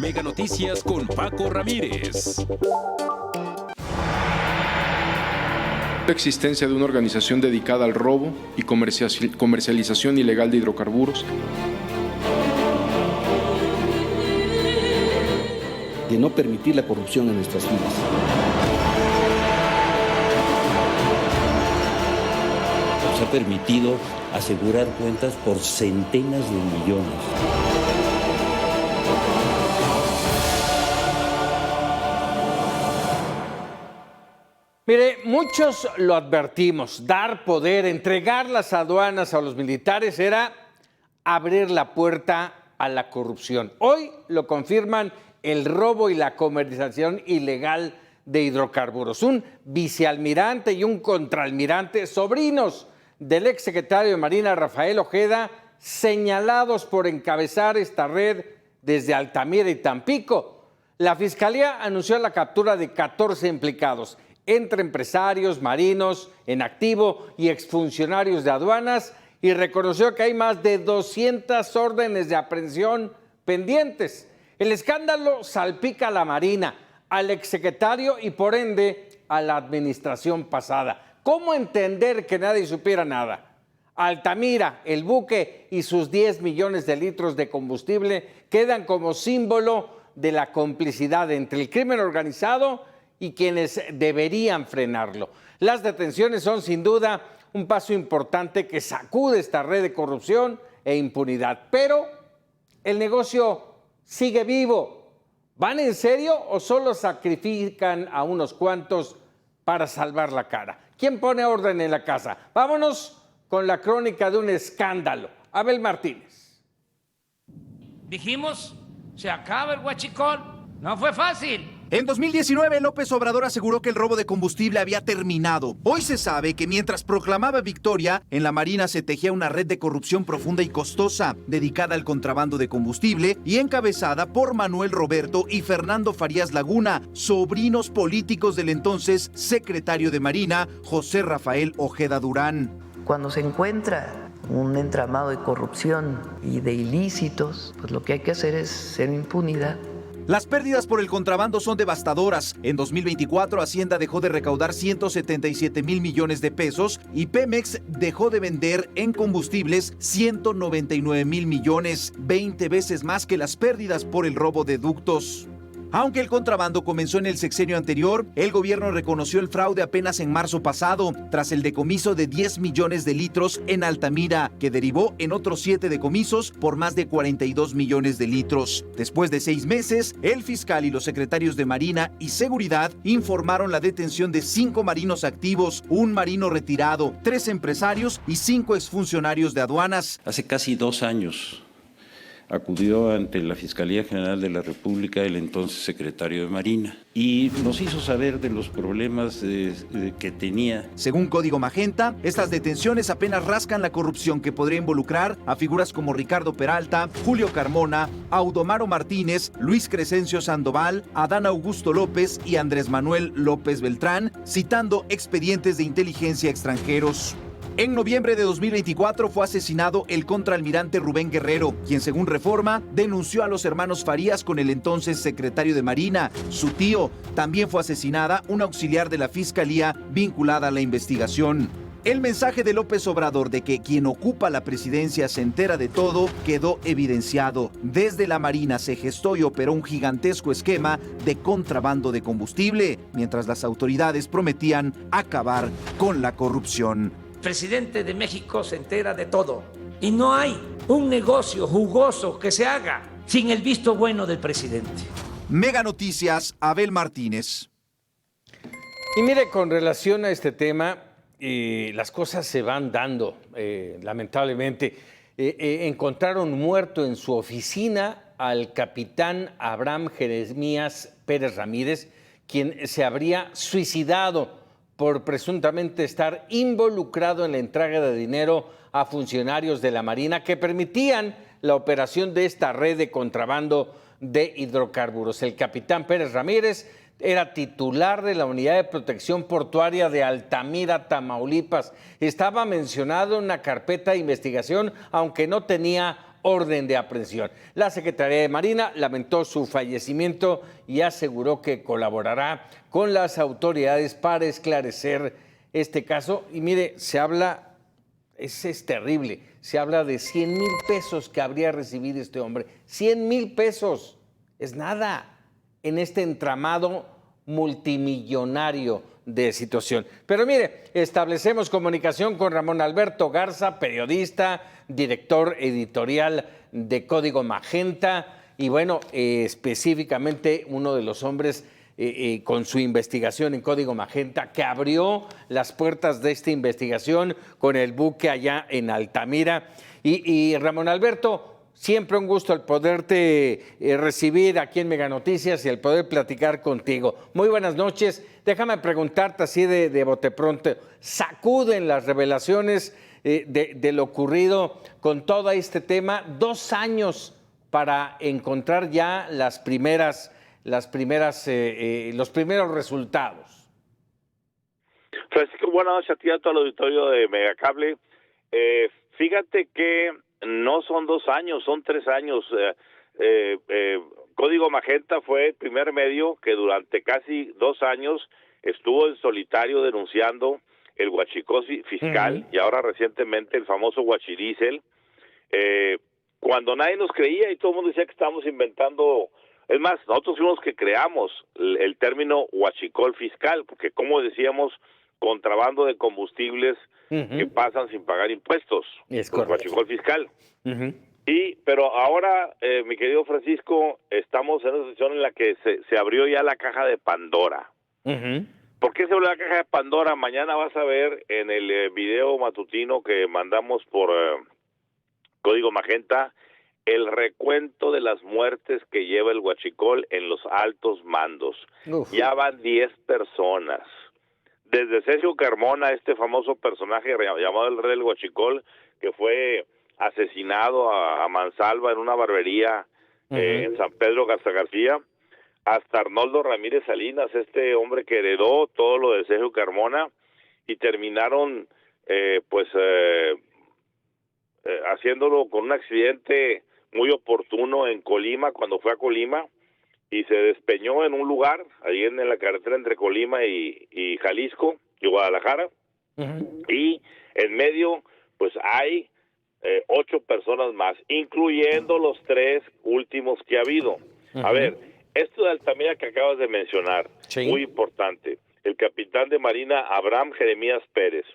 Mega Noticias con Paco Ramírez. La existencia de una organización dedicada al robo y comercialización ilegal de hidrocarburos. De no permitir la corrupción en nuestras filas. Nos ha permitido asegurar cuentas por centenas de millones. Mire, muchos lo advertimos, dar poder, entregar las aduanas a los militares era abrir la puerta a la corrupción. Hoy lo confirman el robo y la comercialización ilegal de hidrocarburos. Un vicealmirante y un contraalmirante, sobrinos del exsecretario de Marina, Rafael Ojeda, señalados por encabezar esta red desde Altamira y Tampico. La Fiscalía anunció la captura de 14 implicados, entre empresarios, marinos en activo y exfuncionarios de aduanas, y reconoció que hay más de 200 órdenes de aprehensión pendientes. El escándalo salpica a la Marina, al exsecretario y por ende a la administración pasada. ¿Cómo entender que nadie supiera nada? Altamira, el buque y sus 10 millones de litros de combustible quedan como símbolo de la complicidad entre el crimen organizado y quienes deberían frenarlo. Las detenciones son sin duda un paso importante que sacude esta red de corrupción e impunidad. Pero el negocio sigue vivo. ¿Van en serio o solo sacrifican a unos cuantos para salvar la cara? ¿Quién pone orden en la casa? Vámonos con la crónica de un escándalo. Abel Martínez. Dijimos, se acaba el huachicol. No fue fácil. En 2019, López Obrador aseguró que el robo de combustible había terminado. Hoy se sabe que mientras proclamaba victoria, en la Marina se tejía una red de corrupción profunda y costosa, dedicada al contrabando de combustible y encabezada por Manuel Roberto y Fernando Farías Laguna, sobrinos políticos del entonces secretario de Marina, José Rafael Ojeda Durán. Cuando se encuentra un entramado de corrupción y de ilícitos, pues lo que hay que hacer es ser impunidad. Las pérdidas por el contrabando son devastadoras. En 2024, Hacienda dejó de recaudar 177,000 millones de pesos y Pemex dejó de vender en combustibles 199,000 millones, 20 veces más que las pérdidas por el robo de ductos. Aunque el contrabando comenzó en el sexenio anterior, el gobierno reconoció el fraude apenas en marzo pasado, tras el decomiso de 10 millones de litros en Altamira, que derivó en otros 7 decomisos por más de 42 millones de litros. Después de 6 meses, el fiscal y los secretarios de Marina y Seguridad informaron la detención de 5 marinos activos, un marino retirado, 3 empresarios y 5 exfuncionarios de aduanas. Hace casi 2 años acudió ante la Fiscalía General de la República el entonces secretario de Marina y nos hizo saber de los problemas que tenía. Según Código Magenta, estas detenciones apenas rascan la corrupción que podría involucrar a figuras como Ricardo Peralta, Julio Carmona, Audomaro Martínez, Luis Crescencio Sandoval, Adán Augusto López y Andrés Manuel López Beltrán, citando expedientes de inteligencia extranjeros. En noviembre de 2024 fue asesinado el contraalmirante Rubén Guerrero, quien según Reforma denunció a los hermanos Farías con el entonces secretario de Marina. Su tío. También fue asesinada una auxiliar de la Fiscalía vinculada a la investigación. El mensaje de López Obrador de que quien ocupa la presidencia se entera de todo quedó evidenciado. Desde la Marina se gestó y operó un gigantesco esquema de contrabando de combustible, mientras las autoridades prometían acabar con la corrupción. El presidente de México se entera de todo y no hay un negocio jugoso que se haga sin el visto bueno del presidente. Mega Noticias, Abel Martínez. Y mire, con relación a este tema, las cosas se van dando, lamentablemente. Encontraron muerto en su oficina al capitán Abraham Jeremías Pérez Ramírez, quien se habría suicidado por presuntamente estar involucrado en la entrega de dinero a funcionarios de la Marina que permitían la operación de esta red de contrabando de hidrocarburos. El capitán Pérez Ramírez era titular de la Unidad de Protección Portuaria de Altamira, Tamaulipas. Estaba mencionado en una carpeta de investigación, aunque no tenía orden de aprehensión. La Secretaría de Marina lamentó su fallecimiento y aseguró que colaborará con las autoridades para esclarecer este caso. Y mire, se habla, es terrible, se habla de 100,000 pesos que habría recibido este hombre. 100,000 pesos, es nada en este entramado multimillonario de situación. Pero mire, establecemos comunicación con Ramón Alberto Garza, periodista, director editorial de Código Magenta, y bueno, específicamente uno de los hombres con su investigación en Código Magenta, que abrió las puertas de esta investigación con el buque allá en Altamira. Y Ramón Alberto, siempre un gusto el poderte recibir aquí en Mega Noticias y el poder platicar contigo. Muy buenas noches. Déjame preguntarte así de bote pronto, ¿sacuden las revelaciones de lo ocurrido con todo este tema? 2 años para encontrar ya los primeros resultados. Francisco, buenas noches a ti, a todo el auditorio de Megacable. Fíjate que no son 2 años, son 3 años. Código Magenta fue el primer medio que durante casi 2 años estuvo en solitario denunciando el huachicol fiscal y ahora recientemente el famoso huachidiesel. Cuando nadie nos creía y todo el mundo decía que estábamos inventando. Es más, nosotros fuimos los que creamos el término huachicol fiscal, porque como decíamos, contrabando de combustibles que pasan sin pagar impuestos. Es correcto. Huachicol fiscal. Pero ahora, mi querido Francisco, estamos en una situación en la que se abrió ya la caja de Pandora. ¿Por qué se abrió la caja de Pandora? Mañana vas a ver en el video matutino que mandamos por Código Magenta el recuento de las muertes que lleva el huachicol en los altos mandos. Ya van 10 personas. Desde Sergio Carmona, este famoso personaje llamado el Rey del Huachicol, que fue asesinado a mansalva en una barbería en San Pedro Garza García, hasta Arnoldo Ramírez Salinas, este hombre que heredó todo lo de Sergio Carmona, y terminaron haciéndolo con un accidente muy oportuno en Colima, cuando fue a Colima, y se despeñó en un lugar, ahí en la carretera entre Colima y Jalisco, y Guadalajara, y en medio, pues hay 8 personas más, incluyendo los 3 últimos que ha habido. A ver, esto de Altamira que acabas de mencionar, muy importante, el capitán de Marina Abraham Jeremías Pérez,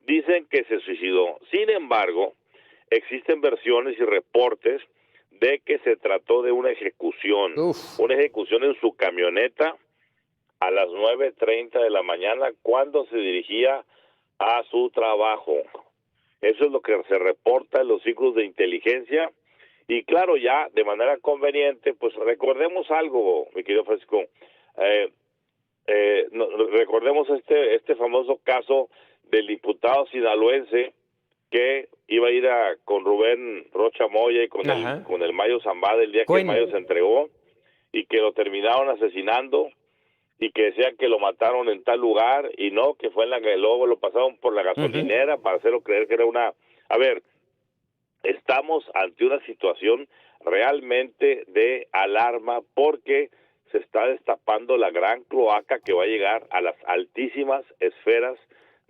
dicen que se suicidó. Sin embargo, existen versiones y reportes de que se trató de una ejecución en su camioneta a las 9:30 de la mañana cuando se dirigía a su trabajo. Eso es lo que se reporta en los ciclos de inteligencia. Y claro, ya de manera conveniente, pues recordemos algo, mi querido Francisco, recordemos este famoso caso del diputado sinaloense que iba a ir con Rubén Rocha Moya y con el Mayo Zambada el día que el Mayo se entregó, y que lo terminaron asesinando, y que decían que lo mataron en tal lugar, y no, que fue luego lo pasaron por la gasolinera para hacerlo creer que era una... A ver, estamos ante una situación realmente de alarma, porque se está destapando la gran cloaca que va a llegar a las altísimas esferas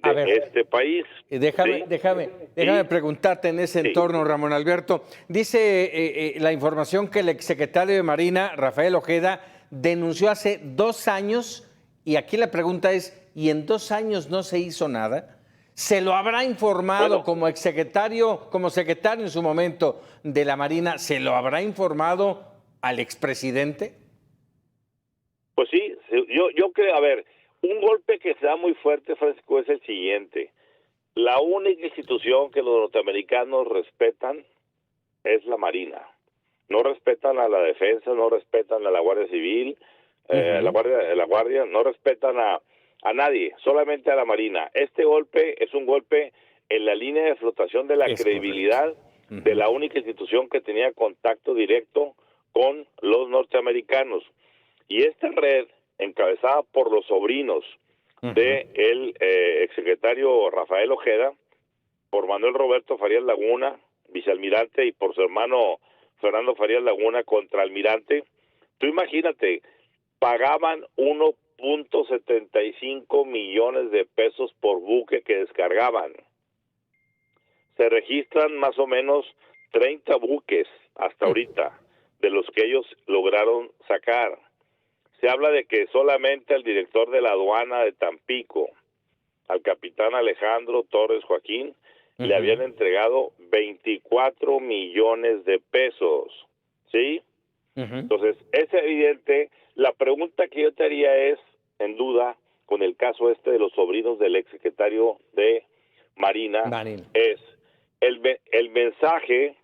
de este país. Déjame preguntarte en ese entorno, Ramón Alberto. Dice la información que el exsecretario de Marina, Rafael Ojeda, denunció hace 2 años, y aquí la pregunta es, ¿y en 2 años no se hizo nada? ¿Se lo habrá informado como secretario en su momento de la Marina, se lo habrá informado al expresidente? Pues sí, yo creo, a ver, un golpe que se da muy fuerte, Francisco, es el siguiente. La única institución que los norteamericanos respetan es la Marina. No respetan a la defensa, no respetan a la Guardia Civil, la Guardia, no respetan a nadie, solamente a la Marina. Este golpe es un golpe en la línea de flotación de la credibilidad de la única institución que tenía contacto directo con los norteamericanos. Y esta red, encabezada por los sobrinos de el exsecretario Rafael Ojeda, por Manuel Roberto Farías Laguna, vicealmirante, y por su hermano Fernando Farías Laguna, contraalmirante. Tú imagínate, pagaban 1.75 millones de pesos por buque que descargaban. Se registran más o menos 30 buques hasta ahorita, de los que ellos lograron sacar. Se habla de que solamente al director de la aduana de Tampico, al capitán Alejandro Torres Joaquín, le habían entregado 24 millones de pesos, ¿sí? Entonces, es evidente. La pregunta que yo te haría es, en duda, con el caso este de los sobrinos del exsecretario de Marina, es el mensaje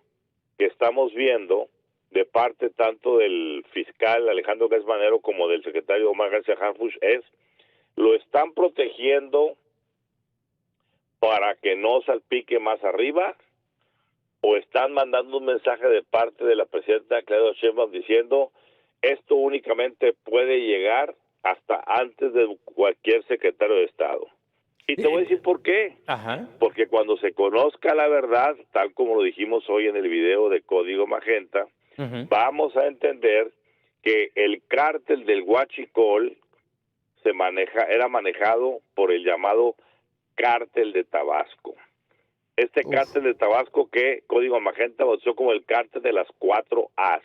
que estamos viendo de parte tanto del fiscal Alejandro Gers Manero como del secretario Omar García Harfuch es: lo están protegiendo para que no salpique más arriba, o están mandando un mensaje de parte de la presidenta Claudia Sheinbaum diciendo esto únicamente puede llegar hasta antes de cualquier secretario de Estado. Y te voy a decir por qué. Porque cuando se conozca la verdad, tal como lo dijimos hoy en el video de Código Magenta, vamos a entender que el cártel del Huachicol era manejado por el llamado cártel de Tabasco. Este cártel de Tabasco que Código Magenta bautizó como el cártel de las 4 As.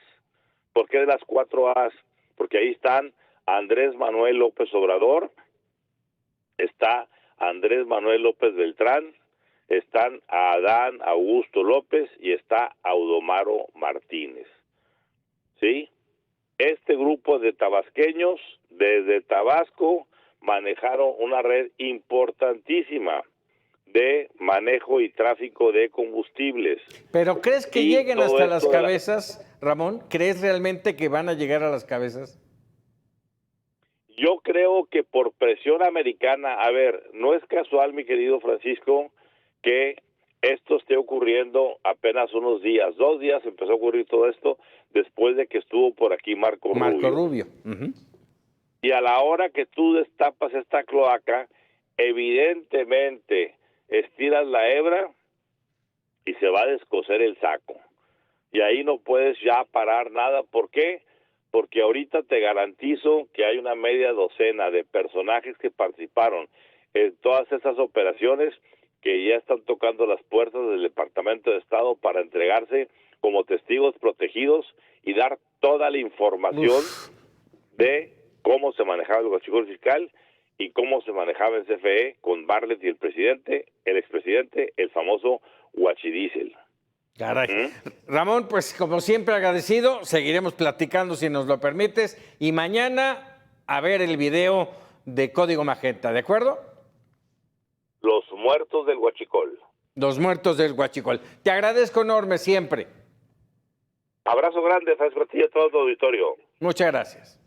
¿Por qué de las 4 As? Porque ahí están Andrés Manuel López Obrador, está Andrés Manuel López Beltrán, están Adán Augusto López y está Audomaro Martínez. ¿Sí? Este grupo de tabasqueños desde Tabasco manejaron una red importantísima de manejo y tráfico de combustibles. ¿Pero crees que lleguen hasta las cabezas, Ramón? ¿Crees realmente que van a llegar a las cabezas? Yo creo que por presión americana, a ver, no es casual, mi querido Francisco, que esto esté ocurriendo apenas unos días. 2 días empezó a ocurrir todo esto después de que estuvo por aquí Marco Rubio. Y a la hora que tú destapas esta cloaca, evidentemente estiras la hebra y se va a descoser el saco. Y ahí no puedes ya parar nada. ¿Por qué? Porque ahorita te garantizo que hay una media docena de personajes que participaron en todas esas operaciones que ya están tocando las puertas del Departamento de Estado para entregarse como testigos protegidos y dar toda la información de cómo se manejaba el huachicol fiscal y cómo se manejaba el CFE con Bartlett y el expresidente, el famoso huachidiesel. Caray. Ramón, pues como siempre agradecido, seguiremos platicando si nos lo permites, y mañana a ver el video de Código Magenta, ¿de acuerdo? Los muertos del huachicol. Los muertos del huachicol. Te agradezco enorme siempre. Abrazo grande, Francisco, a ti y a todo tu auditorio. Muchas gracias.